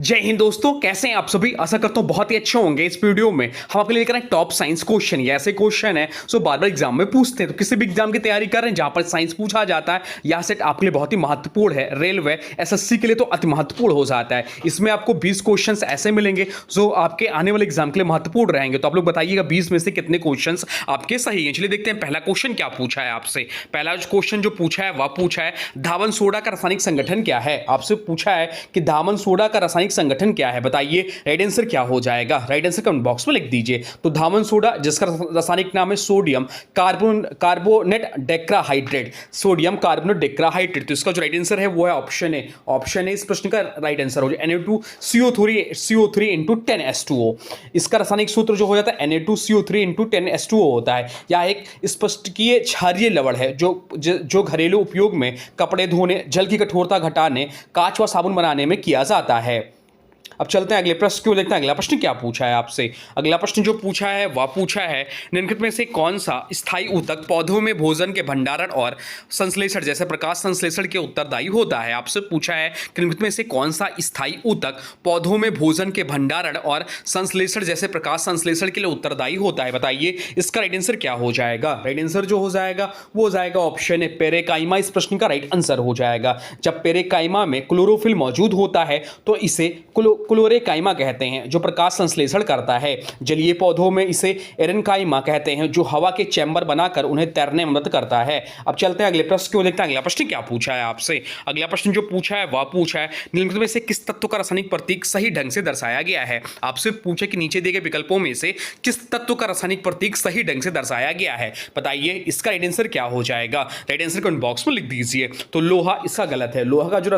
जय हिंद दोस्तों, कैसे हैं आप सभी। आशा करता हूं बहुत ही अच्छे होंगे। इस वीडियो में हम आपके लिए लेकर आए टॉप साइंस क्वेश्चन। ये ऐसे क्वेश्चन है जो बार बार एग्जाम में पूछते हैं। तो किसी भी एग्जाम की तैयारी कर रहे हैं जहां पर साइंस पूछा जाता है, यह सेट आपके लिए बहुत ही महत्वपूर्ण है। रेलवे एसएससी के लिए तो अति महत्वपूर्ण हो जाता है। इसमें आपको 20 क्वेश्चन ऐसे मिलेंगे जो आपके आने वाले एग्जाम के लिए महत्वपूर्ण रहेंगे। तो आप लोग बताइएगा 20 में से कितने क्वेश्चन आपके सही हैं। चलिए देखते हैं पहला क्वेश्चन क्या पूछा है आपसे। पहला क्वेश्चन जो पूछा है वह पूछा है धावन सोडा का रासायनिक संगठन क्या है। आपसे पूछा है कि धावन सोडा का रासायनिक संगठन क्या है, बताइए राइट आंसर क्या हो जाएगा। राइट आंसर कमेंट बॉक्स में लिख दीजिए। तो धावन सोडा जिसका रासायनिक नाम है सोडियम कार्बोनेट डेक्राहाइड्रेट, सोडियम कार्बोनेट डेक्राहाइड्रेट। तो इसका जो राइट आंसर है वो है ऑप्शन ए। ऑप्शन ए इस प्रश्न का राइट आंसर हो जाए Na2CO3 इंटू 10H2O। इसका रासायनिक सूत्र जो हो जाता है Na2CO3 इंटू 10H2O होता है। यह एक स्पष्टकीय क्षारीय लवण है जो घरेलू उपयोग में कपड़े धोने, जल की कठोरता घटाने, कांच व साबुन बनाने में किया जाता है। अब चलते हैं अगले प्रश्न को देखते हैं। अगला प्रश्न क्या पूछा है आपसे। अगला प्रश्न जो पूछा है वह पूछा है निम्नलिखित में से कौन सा स्थायी ऊतक पौधों में भोजन के भंडारण और संश्लेषण जैसे प्रकाश संश्लेषण के उत्तरदायी होता है। आपसे पूछा है कि निम्नलिखित में से कौन सा स्थायी ऊतक पौधों में भोजन के भंडारण और संश्लेषण जैसे प्रकाश संश्लेषण के लिए उत्तरदायी होता है। बताइए इसका राइट आंसर क्या हो जाएगा। राइट आंसर जो हो जाएगा वो हो जाएगा ऑप्शन ए पेरेकाइमा। इस प्रश्न का राइट आंसर हो जाएगा। जब पेरेकाइमा में क्लोरोफिल मौजूद होता है तो इसे क्लोरेकाइमा कहते हैं जो प्रकाश संश्लेषण करता है। जलीय पौधों में इसे एरेनकाइमा कहते हैं जो हवा के चैम्बर बनाकर उन्हें तैरने में मदद करता है। अब चलते हैं अगले प्रश्न को देखते हैं। अगला प्रश्न क्या पूछा है आपसे। अगला प्रश्न जो पूछा है वह पूछा है निम्नलिखित में से किस तत्व का रासायनिक प्रतीक सही ढंग से दर्शाया गया है। आपसे पूछे कि नीचे दिए गए विकल्पों में से किस तत्व का रासायनिक प्रतीक सही ढंग से दर्शाया गया है। बताइए इसका राइट आंसर क्या हो जाएगा। राइट आंसर कमेंट बॉक्स में लिख दीजिए। तो लोहा इसका गलत है। लोहा का जो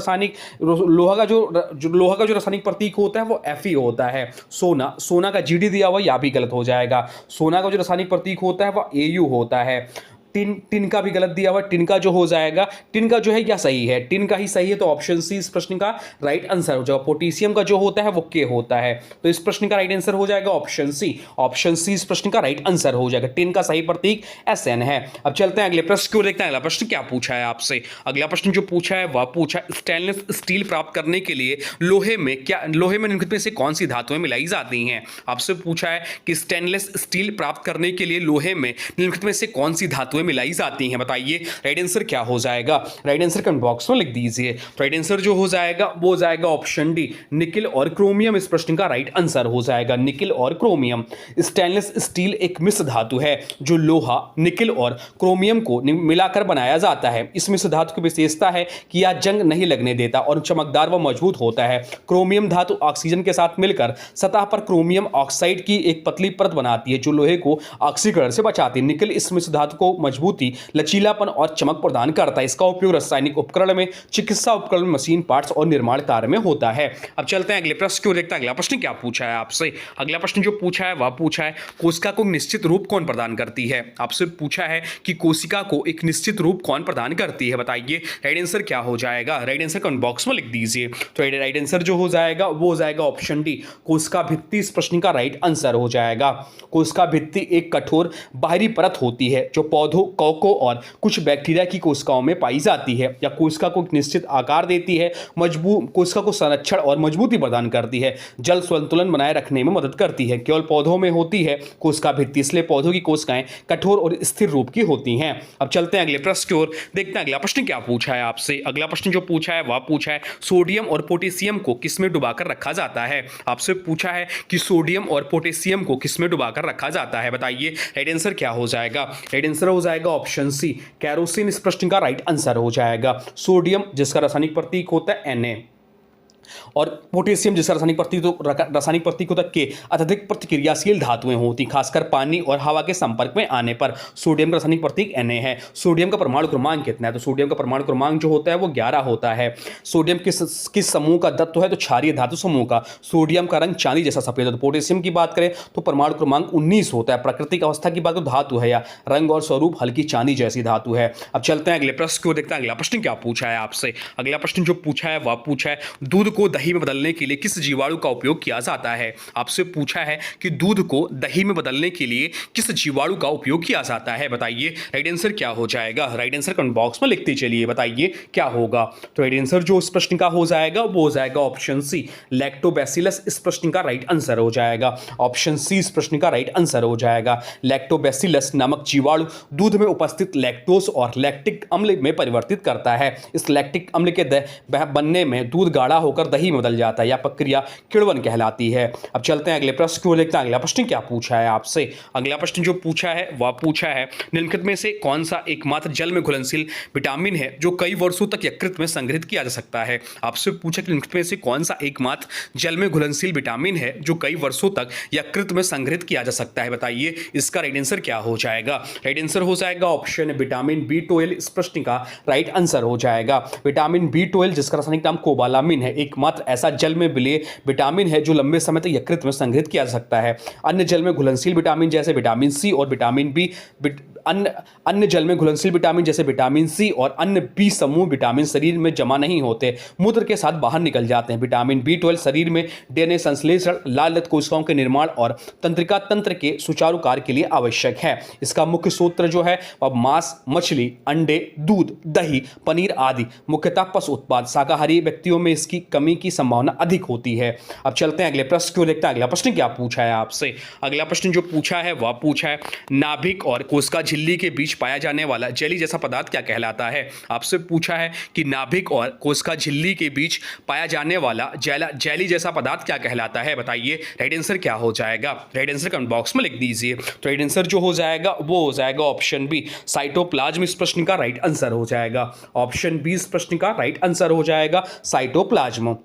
रासायनिक प्रतीक होता है वो Fe होता है। सोना का GD दिया हुआ यह भी गलत हो जाएगा। सोना का जो रासायनिक प्रतीक होता है वह Au होता है। टिन का भी गलत दिया हुआ। टिन का जो हो जाएगा, टिन का जो है क्या सही है, टिन का ही सही है। तो ऑप्शन सी इस प्रश्न का राइट आंसर हो जाएगा। पोटेशियम का जो होता है वो के होता है। तो इस प्रश्न का राइट आंसर हो जाएगा ऑप्शन सी। ऑप्शन सी इस प्रश्न का राइट आंसर हो जाएगा। टिन का सही प्रतीक Sn है। अब चलते हैं अगले प्रश्न को देखते हैं। अगला प्रश्न क्या पूछा है आपसे। अगला प्रश्न जो पूछा है वह पूछा स्टेनलेस स्टील प्राप्त करने के लिए लोहे में निम्नलिखित में से कौन सी धातुएं मिलाई जाती हैं। आपसे पूछा है कि स्टेनलेस स्टील प्राप्त करने के लिए लोहे में निम्नलिखित में से कौन सी धातुएं मिलाई जाती हैं। बताइए राइट आंसर क्या हो जाएगा। राइट आंसर कमेंट बॉक्स में लिख दीजिए। राइट आंसर जो हो जाएगा वो हो जाएगा ऑप्शन डी निकिल और क्रोमियम। इस प्रश्न का राइट आंसर हो जाएगा निकिल और क्रोमियम। स्टेनलेस स्टील एक मिश्र धातु है जो लोहा, निकिल और क्रोमियम को मिलाकर बनाया जाता है। इस मिश्र धातु की विशेषता है कि यह जंग नहीं लगने देता और चमकदार व मजबूत होता है। क्रोमियम धातु ऑक्सीजन के साथ मिलकर सतह पर क्रोमियम ऑक्साइड की एक पतली परत बनाती है जो लोहे को ऑक्सीकरण से बचाती है। निकिल इस मिश्र धातु को मजबूती, लचीलापन और चमक प्रदान करता है। इसका उपयोग रासायनिक उपकरण में, चिकित्सा उपकरण, मशीन पार्ट्स और निर्माण कार्य में होता है। अब चलते हैं अगले प्रश्न को देखते हैं। अगला प्रश्न क्या पूछा है आपसे। अगला प्रश्न जो पूछा है वह पूछा है कोशिका को निश्चित रूप कौन प्रदान करती है। आपसे पूछा है कि कोशिका को एक निश्चित रूप कौन प्रदान करती है। बताइए राइट आंसर क्या हो जाएगा। राइट आंसर कमेंट बॉक्स में लिख दीजिए। तो राइट आंसर जो हो जाएगा वो हो जाएगा ऑप्शन डी कोशिका भित्ति। इस प्रश्न का राइट आंसर हो जाएगा। कोशिका भित्ति एक कठोर बाहरी परत होती है जो पौधों, कवकों और कुछ बैक्टीरिया की कोशिकाओं में पाई जाती है। या कोशिका को एक निश्चित आकार देती है, कोशिका को संरक्षण और मजबूती प्रदान करती है, जल संतुलन बनाए रखने में मदद करती है। केवल पौधों में होती है कोशिका भित्ति, इसलिए पौधों की कोशिकाएं कठोर और स्थिर रूप की होती हैं। अब चलते हैं अगले प्रश्न की ओर, देखते हैं अगला प्रश्न क्या पूछा है आपसे। अगला प्रश्न जो पूछा है वह पूछा है सोडियम और पोटेशियम को किसमें डुबाकर रखा जाता है। आपसे पूछा है कि सोडियम और पोटेशियम को किसमें डुबाकर रखा जाता है। बताइए राइट आंसर क्या हो जाएगा। राइट आंसर हो जाएगा ऑप्शन सी कैरोसिन। इस प्रश्न का राइट आंसर हो जाएगा। सोडियम जिसका रासायनिक प्रतीक होता है Na और पोटेशियम जिसका रासायनिक प्रतीक होता है के अत्यधिक प्रतिक्रियाशील धातुएं होती, खासकर पानी और हवा के संपर्क में आने पर। सोडियम का रासायनिक प्रतीक Na है। सोडियम का परमाणु क्रमांक कितना है। तो सोडियम का परमाणु क्रमांक जो होता है वो 11 होता है। सोडियम किस समूह का तत्व है। तो क्षारीय धातु समूह का। सोडियम का रंग चांदी जैसा सफेद है। तो पोटेशियम की बात करें तो परमाणु क्रमांक 19 होता है। प्राकृतिक अवस्था की बात तो धातु है या रंग और स्वरूप हल्की चांदी जैसी धातु है। अब चलते हैं अगले प्रश्न को देखते हैं। अगला प्रश्न क्या पूछा है आपसे। अगला प्रश्न जो पूछा है वह पूछा है दूध को दही में बदलने के लिए किस जीवाणु का उपयोग किया जाता है? आपसे पूछा है कि दूध को दही में बदलने के लिए किस जीवाणु का उपयोग किया जाता है, बताइए राइट आंसर क्या हो जाएगा? राइट आंसर कमेंट बॉक्स में लिखते चलिए, बताइए क्या होगा। तो राइट आंसर जो इस प्रश्न का हो जाएगा वो हो जाएगा ऑप्शन सी, लैक्टोबैसिलस इस प्रश्न का राइट आंसर हो जाएगा। ऑप्शन सी इस प्रश्न का राइट आंसर हो जाएगा। लैक्टोबैसिलस नामक जीवाणु दूध में उपस्थित लैक्टोज और लैक्टिक अम्ल में परिवर्तित करता है। इस लैक्टिक अम्ल के बनने में दूध गाढ़ा होकर दही में बदल जाता है। यह प्रक्रिया किण्वन कहलाती है। अब चलते हैं अगले प्रश्न को देखते हैं। अगला प्रश्न क्या पूछा है आपसे? अगला प्रश्न जो पूछा है वह पूछा है निम्नलिखित में से कौन सा एकमात्र जल में घुलनशील विटामिन है जो कई वर्षों तक यकृत में संग्रहित किया जा सकता है? आपसे पूछा कि निम्नलिखित में से कौन सा एकमात्र जल में घुलनशील विटामिन है जो कई वर्षों तक यकृत में संग्रहित किया जा सकता है, बताइए इसका राइट आंसर क्या हो जाएगा? राइट आंसर हो जाएगा ऑप्शन विटामिन B12 इस प्रश्न का राइट आंसर हो जाएगा। विटामिन B12 जिसका रासायनिक नाम कोबालामिन है, एकमात्र ऐसा जल में विलेय विटामिन है जो लंबे समय तक यकृत में संग्रहित किया जा सकता है। अन्य जल में घुलनशील विटामिन जैसे विटामिन सी और विटामिन बी अन्य जल में घुलनशील विटामिन जैसे विटामिन सी और अन्य बी समूह विटामिन शरीर में जमा नहीं होते, मूत्र के साथ बाहर निकल जाते हैं। विटामिन B12 शरीर में डीएनए संश्लेषण, लाल रक्त कोशिकाओं के निर्माण और तंत्रिका तंत्र के सुचारू कार्य के लिए आवश्यक है। इसका मुख्य स्रोत जो है वह मांस, मछली, अंडे, दूध, दही, पनीर आदि मुख्यतः पशु उत्पाद। शाकाहारी व्यक्तियों में इसकी कमी की संभावना अधिक होती है। अब चलते हैं अगले प्रश्न को देखते हैं। अगला प्रश्न क्या पूछा है आपसे? अगला प्रश्न जो पूछा है वह पूछा है नाभिक और कोशिका झिल्ली के बीच पाया जाने वाला जेली जैसा पदार्थ क्या कहलाता है? आपसे पूछा है कि नाभिक और कोशिका झिल्ली के बीच पाया जाने वाला जेली जैसा पदार्थ क्या कहलाता है, बताइए राइट आंसर क्या हो जाएगा? राइट आंसर कमेंट बॉक्स में लिख दीजिए। तो राइट आंसर जो हो जाएगा वो हो जाएगा ऑप्शन बी, साइटोप्लाज्म इस प्रश्न का राइट आंसर हो जाएगा। ऑप्शन बी इस प्रश्न का राइट आंसर हो जाएगा, साइटोप्लाज्म।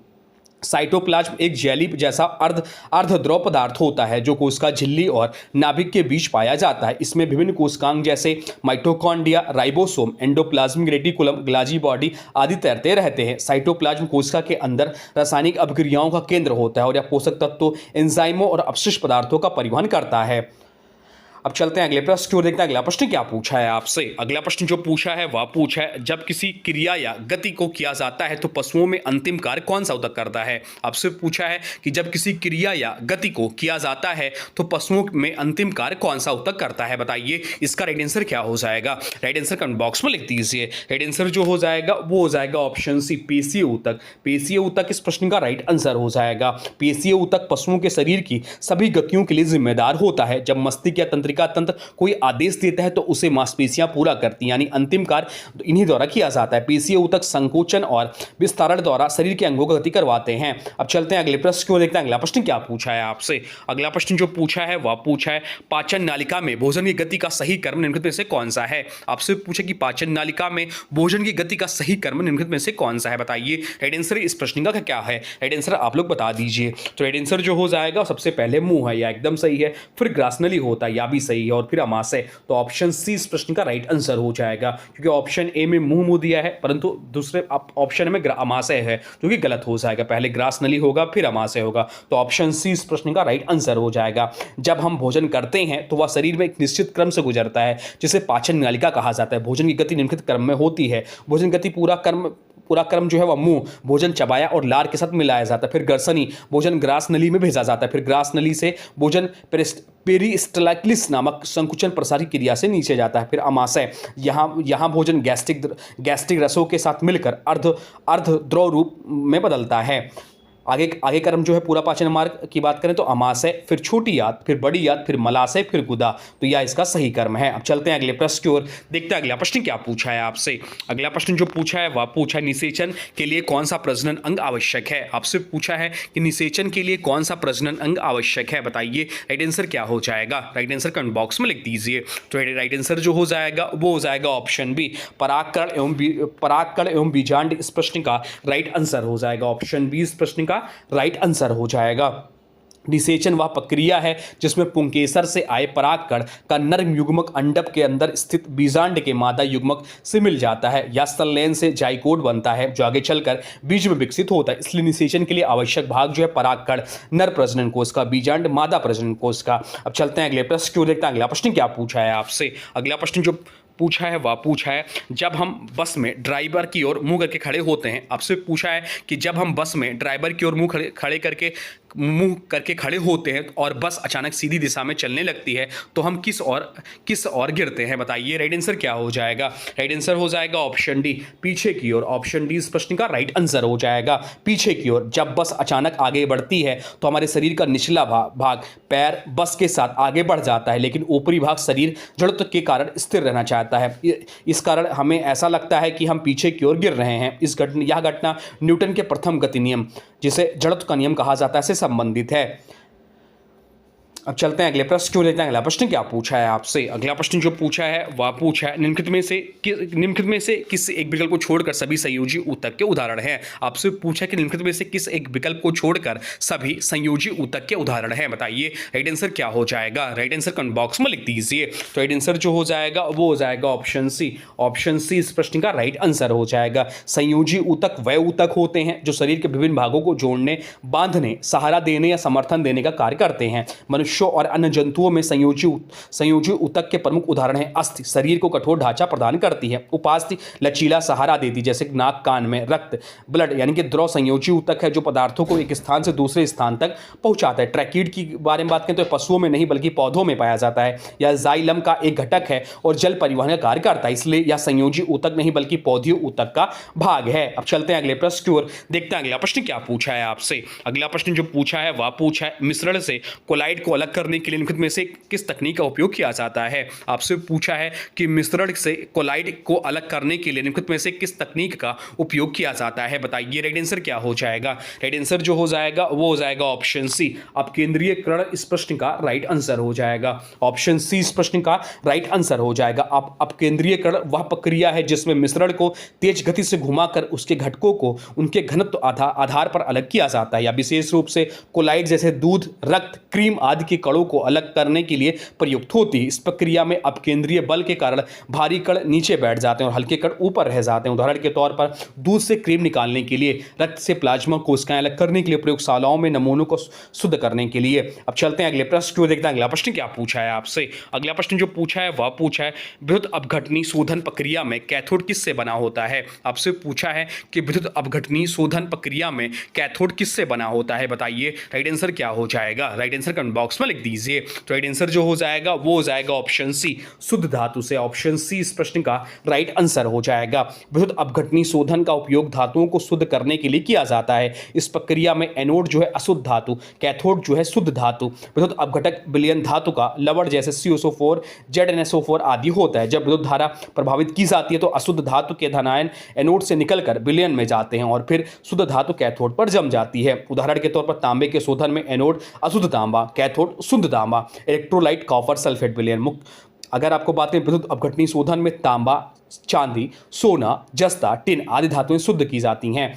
साइटोप्लाज्म एक जेली जैसा अर्धद्रव पदार्थ होता है जो कोशिका झिल्ली और नाभिक के बीच पाया जाता है। इसमें विभिन्न कोशिकांग जैसे mitochondria, ribosome, endoplasmic reticulum, Golgi body आदि तैरते रहते हैं। साइटोप्लाज्म कोशिका के अंदर रासायनिक अभिक्रियाओं का केंद्र होता है और यह पोषक तत्वों, एंजाइमों और अपशिष्ट पदार्थों का परिवहन करता है। अब चलते हैं अगले प्रश्न की ओर देखते हैं। अगला प्रश्न क्या पूछा है आपसे? अगला प्रश्न जो पूछा है वह पूछा है जब किसी क्रिया या गति को किया जाता है तो पशुओं में अंतिम कार्य कौन सा उतक करता है? आपसे पूछा है कि जब किसी क्रिया या गति को किया जाता है तो पशुओं में अंतिम कार्य कौन सा उतक करता है, बताइए इसका राइट आंसर क्या हो जाएगा? राइट आंसर कमेंट बॉक्स में लिख दीजिए। राइट आंसर जो हो जाएगा वो हो जाएगा ऑप्शन सी, पेशीय ऊतक। पेशीय ऊतक इस प्रश्न का राइट आंसर हो जाएगा। पेशीय ऊतक पशुओं के शरीर की सभी गतियों के लिए जिम्मेदार होता है। जब मस्तिष्क या तंत्रिका तंत्र कोई आदेश देता है तो उसे मांसपेशियां पूरा करती हैं, यानी अंतिम कार्य इन्हीं द्वारा किया जाता है। पेशीय ऊतक संकोचन और विस्तारण द्वारा शरीर के अंगों का गति करवाते हैं। अब चलते हैं अगले प्रश्न को देखते हैं। अगला प्रश्न क्या पूछा है आपसे? अगला प्रश्न जो पूछा है वह पूछा है पाचन नालिका में भोजन की गति का सही क्रम निम्नलिखित में से कौन सा है? आपसे पूछा कि पाचन नालिका में भोजन की गति का सही क्रम निम्नलिखित में से कौन सा है, बताइए राइट आंसर इस प्रश्न का क्या है? राइट आंसर आप लोग बता दीजिए। तो राइट आंसर जो हो जाएगा सबसे पहले मुंह है, या एकदम सही है, फिर ग्रासनली होता है, या भी सही है, और फिर अमाशय। तो ऑप्शन सी इस प्रश्न का राइट आंसर हो जाएगा, क्योंकि ऑप्शन ए में मुंह दिया है परंतु दूसरे ऑप्शन में अमाशय है, जो कि गलत हो जाएगा। पहले ग्रासनली होगा फिर अमाशय होगा। तो ऑप्शन सी इस प्रश्न का राइट आंसर हो जाएगा। जब हम भोजन करते हैं तो वह शरीर में एक निश्चित क्रम से गुजरता है जिसे पाचन नालिका कहा जाता है। भोजन की गति निम्नलिखित क्रम में होती है। भोजन गति पूरा क्रम जो है वह मुंह, भोजन चबाया और लार के साथ मिलाया जाता है। फिर ग्रसनी, भोजन ग्रास नली में भेजा जाता है। फिर ग्रास नली से भोजन पेरिस्टलाइटिस नामक संकुचन प्रसारी क्रिया से नीचे जाता है। फिर अमाशय, यहाँ भोजन गैस्ट्रिक रसों के साथ मिलकर अर्धद्रव रूप में बदलता है। आगे क्रम जो है पूरा पाचन मार्ग की बात करें तो अमाशय, फिर छोटी आंत, फिर बड़ी आंत, फिर मलाशय, फिर गुदा। तो यह इसका सही क्रम है। अब चलते हैं अगले प्रश्न की ओर, देखते हैं अगला प्रश्न क्या पूछा है आपसे। अगला प्रश्न जो पूछा है वह पूछा है निषेचन के लिए कौन सा प्रजनन अंग आवश्यक है? आपसे पूछा है कि निषेचन के लिए कौन सा प्रजनन अंग आवश्यक है, बताइए राइट आंसर क्या हो जाएगा? राइट आंसर कमेंट बॉक्स में लिख दीजिए। तो राइट आंसर जो हो जाएगा वो हो जाएगा ऑप्शन बी, परागकण एवं बीजांड इस प्रश्न का राइट आंसर हो जाएगा। ऑप्शन बी इस प्रश्न का राइट आंसर हो जाएगा। निषेचन वह प्रक्रिया है जिसमें पुंकेसर से आए परागकण का नर्म युग्मक अंडक के अंदर स्थित बीजांड के मादा युग्मक से मिल जाता है या संलयन से जाइकोट बनता है जो आगे चलकर बीज में विकसित होता है। इसलिए निषेचन के लिए आवश्यक भाग जो है परागकण नर प्रजनन कोष का, बीजांड मादा प्रजनन कोष का। अब चलते हैं अगले प्रश्न की ओर, देखते हैं अगला प्रश्न क्या पूछा है आपसे। अगला प्रश्न जो पूछा है वह पूछा है जब हम बस में ड्राइवर की ओर मुंह करके खड़े होते हैं। आपसे पूछा है कि जब हम बस में ड्राइवर की ओर मुंह करके खड़े होते हैं और बस अचानक सीधी दिशा में चलने लगती है तो हम किस ओर गिरते हैं, बताइए। राइट आंसर क्या हो जाएगा? राइट आंसर हो जाएगा ऑप्शन डी, पीछे की ओर। ऑप्शन डी इस प्रश्न का राइट आंसर हो जाएगा, पीछे की ओर। जब बस अचानक आगे बढ़ती है तो हमारे शरीर का निचला भाग पैर बस के साथ आगे बढ़ जाता है, लेकिन ऊपरी भाग शरीर जड़त्व के कारण स्थिर रहना चाहता है। इस कारण हमें ऐसा लगता है कि हम पीछे की ओर गिर रहे हैं। यह घटना न्यूटन के प्रथम गति नियम, जिसे जड़त्व का नियम कहा जाता है, से संबंधित है। अब चलते हैं अगले प्रश्न क्यों लेते हैं। अगला प्रश्न क्या पूछा है आपसे? अगला प्रश्न जो पूछा है वह पूछा है निम्नलिखित में से किस एक विकल्प को छोड़कर सभी संयोजी ऊतक के उदाहरण हैं। आपसे पूछा है कि निम्नलिखित में से किस एक विकल्प को छोड़कर सभी संयोजी ऊतक के उदाहरण हैं, बताइए। राइट आंसर क्या हो जाएगा? राइट आंसर कमेंट बॉक्स में लिख दीजिए। तो राइट आंसर जो हो जाएगा वो हो जाएगा ऑप्शन सी। ऑप्शन सी इस प्रश्न का राइट आंसर हो जाएगा। संयोजी ऊतक वह ऊतक होते हैं जो शरीर के विभिन्न भागों को जोड़ने, बांधने, सहारा देने या समर्थन देने का कार्य करते हैं। मनुष्यों और अन्य जंतुओं में संयोजी ऊतक के प्रमुख उदाहरण हैं अस्थि, शरीर को कठोर ढांचा प्रदान करती है। उपास्थि, लचीला सहारा देती, जैसे नाक कान में। रक्त, ब्लड यानी कि द्रव संयोजी ऊतक है जो पदार्थों को एक स्थान से दूसरे स्थान तक पहुंचाता है। ट्रैकीड की बारे में बात करें तो पशुओं में नहीं बल्कि पौधों में पाया जाता है। यह जाइलम का एक घटक है और जल परिवहन का कार्य करता है, इसलिए यह संयोजी ऊतक नहीं बल्कि पौधीय ऊतक का भाग है। अब चलते हैं अगले प्रश्न की ओर, देखते हैं अगला प्रश्न क्या पूछा है आपसे। अगला प्रश्न जो पूछा है वह पूछा है मिश्रण से कोलाइड को अलग करने के लिए निम्नलिखित में से किस तकनीक का उपयोग किया जाता है। आपसे पूछा है कि मिश्रण से कोलाइड को अलग करने के लिए निम्नलिखित में से किस तकनीक का उपयोग किया जाता है, बताइए। राइट आंसर क्या हो जाएगा? राइट आंसर जो हो जाएगा वो हो जाएगा ऑप्शन सी, अपकेंद्रीयकरण इस प्रश्न का राइट आंसर हो जाएगा। ऑप्शन सी इस प्रश्न का राइट आंसर हो जाएगा। अब अपकेंद्रीयकरण वह प्रक्रिया है जिसमें मिश्रण को तेज गति से घुमाकर उसके घटकों को उनके घनत्व आधार पर अलग किया जाता है, या विशेष रूप से कोलाइड जैसे दूध, रक्त, क्रीम आदि के कणों को अलग करने के लिए प्रयुक्त होती है। इस प्रक्रिया में अपकेंद्रीय बल के कारण भारी कण नीचे बैठ जाते हैं और हल्के कण ऊपर रह जाते हैं। उदाहरण के तौर पर दूध से क्रीम निकालने के लिए, रक्त से प्लाज्मा कोशिकाएं अलग करने के लिए, प्रयोगशालाओं में नमूनों को शुद्ध करने के लिए। अब चलते हैं अगले प्रश्न को देखते हैं। अगला प्रश्न क्या पूछा है आपसे? अगला प्रश्न जो पूछा है वह पूछा है विद्युत अपघटनी शोधन प्रक्रिया में कैथोड किससे बना होता है। आपसे पूछा है कि विद्युत अपघटनी शोधन प्रक्रिया में कैथोड किससे बना होता है, बताइए। राइट आंसर क्या हो जाएगा? राइट आंसर कमेंट बॉक्स में लिख दीजिए। तो राइट आंसर जो हो जाएगा वो हो जाएगा ऑप्शन सी, शुद्ध धातु से। ऑप्शन सी इस प्रश्न का राइट आंसर हो जाएगा। विद्युत अपघटनी शोधन का उपयोग धातुओं को शुद्ध करने के लिए किया जाता है। इस प्रक्रिया में एनोड जो है अशुद्ध धातु, कैथोड जो है शुद्ध धातु। विद्युत अपघटक विलयन धातु का लवण जैसे CuSO4, ZnSO4 आदि होता है। जब विद्युत धारा प्रभावित की जाती है तो अशुद्ध धातु के धनायन एनोड से निकलकर विलयन में जाते हैं और फिर शुद्ध धातु कैथोड पर जम जाती है। उदाहरण के तौर पर तांबे के शोधन में एनोड अशुद्ध तांबा, कैथोड शुद्ध तांबा। इलेक्ट्रोलाइट कॉपर सल्फेट विलयन मुक्त। अगर आपको बात करें विद्युत अपघटनी शोधन में तांबा, चांदी, सोना, जस्ता, टिन आदि धातुएं शुद्ध की जाती हैं।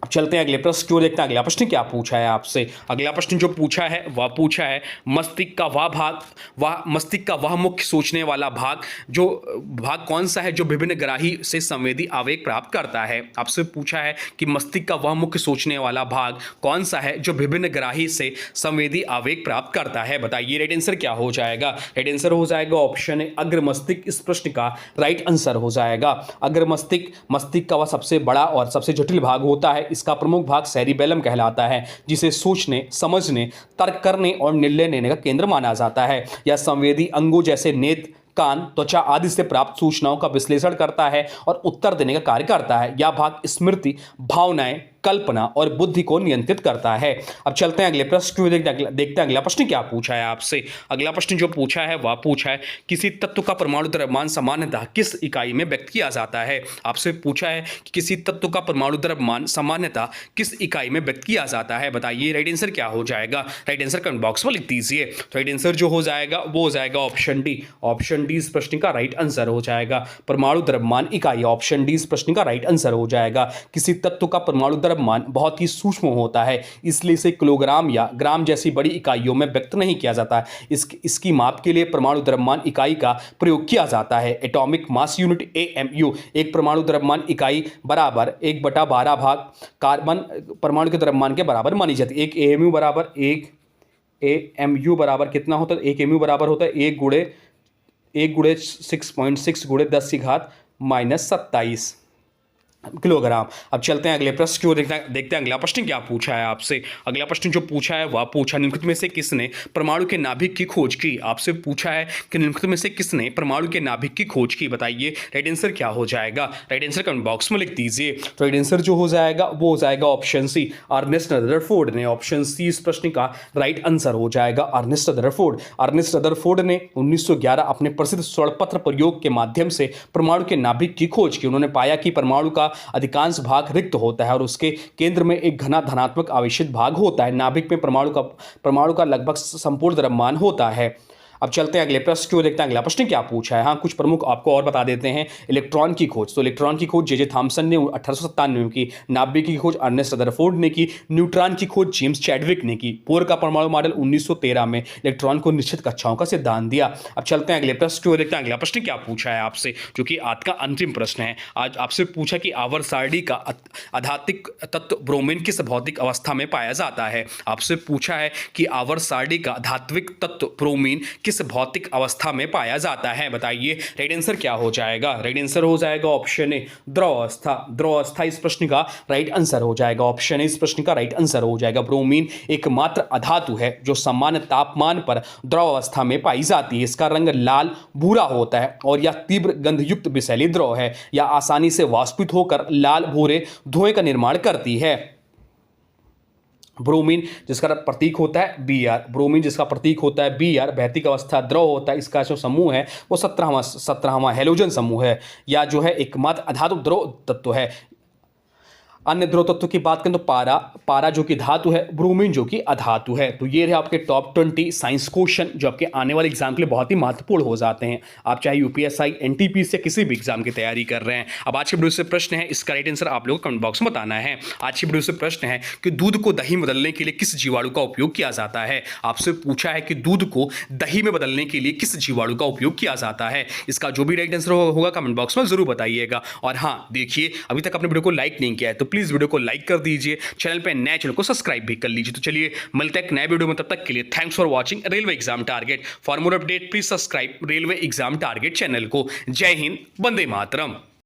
अब चलते हैं अगले प्रश्न को देखते हैं। अगला प्रश्न क्या पूछा है आपसे? अगला प्रश्न जो पूछा है वह पूछा है मस्तिष्क का वह मुख्य सोचने वाला भाग कौन सा है जो विभिन्न ग्राही से संवेदी आवेग प्राप्त करता है। आपसे पूछा है कि मस्तिष्क का वह मुख्य सोचने वाला भाग कौन सा है जो विभिन्न ग्राही से संवेदी आवेग प्राप्त करता है, बताइए। राइट आंसर क्या हो जाएगा? राइट आंसर हो जाएगा ऑप्शन ए, अग्र मस्तिष्क इस प्रश्न का राइट आंसर हो जाएगा। अग्र मस्तिष्क का वह सबसे बड़ा और सबसे जटिल भाग होता है। इसका प्रमुख भाग सेरिबेलम कहलाता है, जिसे सोचने, समझने, तर्क करने और निर्णय लेने का केंद्र माना जाता है। यह संवेदी अंगों जैसे नेत्र, कान, त्वचा आदि से प्राप्त सूचनाओं का विश्लेषण करता है और उत्तर देने का कार्य करता है। यह भाग स्मृति, भावनाएं, कल्पना और बुद्धि को नियंत्रित करता है। अब चलते हैं अगले प्रश्न को देखते हैं। अगला प्रश्न क्या पूछा है आपसे? अगला प्रश्न जो पूछा है वह पूछा है किसी तत्व का परमाणु द्रव्यमान सामान्यतः किस इकाई में व्यक्त किया जाता है। आपसे पूछा है कि किसी तत्व का परमाणु द्रव्यमान सामान्यतः किस इकाई में व्यक्त किया जाता है, बताइए। राइट आंसर क्या हो जाएगा? राइट आंसर कमेंट बॉक्स में लिख दीजिए। तो राइट आंसर जो हो जाएगा वो हो जाएगा ऑप्शन डी। ऑप्शन डी इस प्रश्न का राइट आंसर हो जाएगा। परमाणु द्रव्यमान इकाई, ऑप्शन डी इस प्रश्न का राइट आंसर हो जाएगा। किसी तत्व का परमाणु द्रव्यमान बहुत ही सूक्ष्म होता है, इसलिए इसे किलोग्राम या ग्राम जैसी बड़ी इकाइयों में व्यक्त नहीं किया जाता। इसकी माप के लिए परमाणु द्रव्यमान इकाई का प्रयोग किया जाता है। एटॉमिक मास यूनिट AMU, एक परमाणु द्रव्यमान इकाई बराबर 1/12 भाग कार्बन परमाणु के द्रव्यमान के बराबर मानी जाती है। एक AMU बराबर कितना होता है? एक AMU बराबर होता है 1 × 1 गुणे 6.6 गुणे 10 की घात -27 किलोग्राम। अब चलते हैं अगले प्रश्न की ओर, देखते हैं अगला प्रश्न क्या पूछा है आपसे। अगला प्रश्न जो पूछा है वह पूछा, निम्नलिखित में से किसने परमाणु के नाभिक की खोज की। आपसे पूछा है कि निम्नलिखित में से किसने परमाणु के नाभिक की खोज की, बताइए राइट आंसर क्या हो जाएगा। राइट आंसर कमेंट बॉक्स में लिख दीजिए। तो राइट आंसर जो हो जाएगा वो हो जाएगा ऑप्शन सी, अर्नेस्ट रदरफोर्ड ने। ऑप्शन सी इस प्रश्न का राइट आंसर हो जाएगा, अर्नेस्ट रदरफोर्ड। अर्नेस्ट रदरफोर्ड ने 1911 अपने प्रसिद्ध स्वर्ण प्रयोग के माध्यम से परमाणु के नाभिक की खोज की। उन्होंने पाया कि परमाणु का अधिकांश भाग रिक्त होता है और उसके केंद्र में एक घना धनात्मक आवेशित भाग होता है। नाभिक में परमाणु का लगभग संपूर्ण द्रव्यमान होता है। अब चलते हैं अगले प्रश्न की ओर, देखते हैं अगला प्रश्न क्या पूछा है। हाँ, कुछ प्रमुख आपको और बता देते हैं। इलेक्ट्रॉन की खोज, तो इलेक्ट्रॉन की खोज जे थॉमसन ने 1897 में की। नाभिक की खोज अर्नेस्ट रदरफोर्ड ने की। न्यूट्रॉन की खोज जेम्स चैडविक ने की। बोर का परमाणु मॉडल 1913 में इलेक्ट्रॉन को निश्चित कक्षाओं का सिद्धांत दिया। अब चलते हैं अगले प्रश्न की ओर, देखते हैं अगला प्रश्न क्या पूछा है आपसे, जो कि आज का अंतिम प्रश्न है। आज आपसे पूछा कि आवर्त सारणी का आधात्मिक तत्व ब्रोमीन किस भौतिक अवस्था में पाया जाता है। आपसे पूछा है कि आवर्त सारणी का धात्विक तत्व ब्रोमीन किस भौतिक अवस्था में पाया जाता है, बताइए राइट आंसर क्या हो जाएगा। राइट आंसर हो जाएगा ऑप्शन ए, द्रव अवस्था। द्रव अवस्था इस प्रश्न का राइट आंसर हो जाएगा। ऑप्शन ए इस प्रश्न का राइट आंसर हो जाएगा। ब्रोमीन एकमात्र अधातु है जो सामान्य तापमान पर द्रव अवस्था में पाई जाती है। इसका रंग लाल भूरा होता है और यह तीव्र गंधयुक्त विषैली द्रव है। यह आसानी से वाष्पित होकर लाल भूरे धुएं का निर्माण करती है। ब्रोमीन जिसका प्रतीक होता है Br, ब्रोमीन जिसका प्रतीक होता है Br भौतिक अवस्था द्रव होता है। इसका जो समूह है वो 17वां हैलोजन समूह है, या जो है एकमात्र अधातु द्रव तत्व है। अन्य द्रव तत्व की बात करें तो पारा जो कि धातु है, ब्रोमीन जो कि अधातु है। तो ये रहे आपके टॉप 20 साइंस क्वेश्चन जो आपके आने वाले एग्जाम के लिए बहुत ही महत्वपूर्ण हो जाते हैं। आप चाहे यूपीएससी, एनटीपीसी से किसी भी एग्जाम की तैयारी कर रहे हैं। अब आज के वीडियो से प्रश्न है, इसका राइट आंसर आप लोगों को कमेंट बॉक्स में बताना है। आज की वीडियो से प्रश्न है कि दूध को दही में बदलने के लिए किस जीवाणु का उपयोग किया जाता है। आपसे पूछा है कि दूध को दही में बदलने के लिए किस जीवाणु का उपयोग किया जाता है। इसका जो भी राइट आंसर होगा कमेंट बॉक्स में जरूर बताइएगा। और हाँ, देखिए अभी तक आपने वीडियो को लाइक नहीं किया है तो प्लीज वीडियो को लाइक कर दीजिए, चैनल पे नए चैनल को सब्सक्राइब भी कर लीजिए। तो चलिए मिलते हैं एक नए वीडियो में, तब तक के लिए thanks for watching railway exam target. For more update please subscribe railway exam target channel को। जय हिंद, वंदे मातरम।